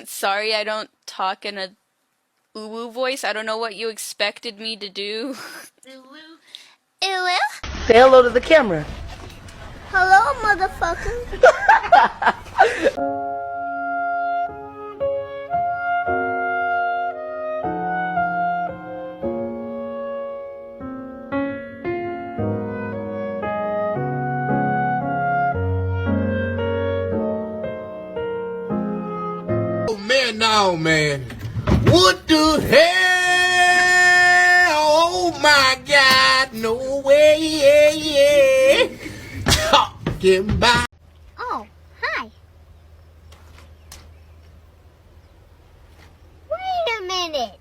Sorry, I don't talk in a uwu voice. I don't know what you expected me to do. Uwu. Ew. Say hello to the camera. Hello, motherfucker. Oh man, no man. What the hell? Oh my God, no way. Talking about. Oh, hi. Wait a minute.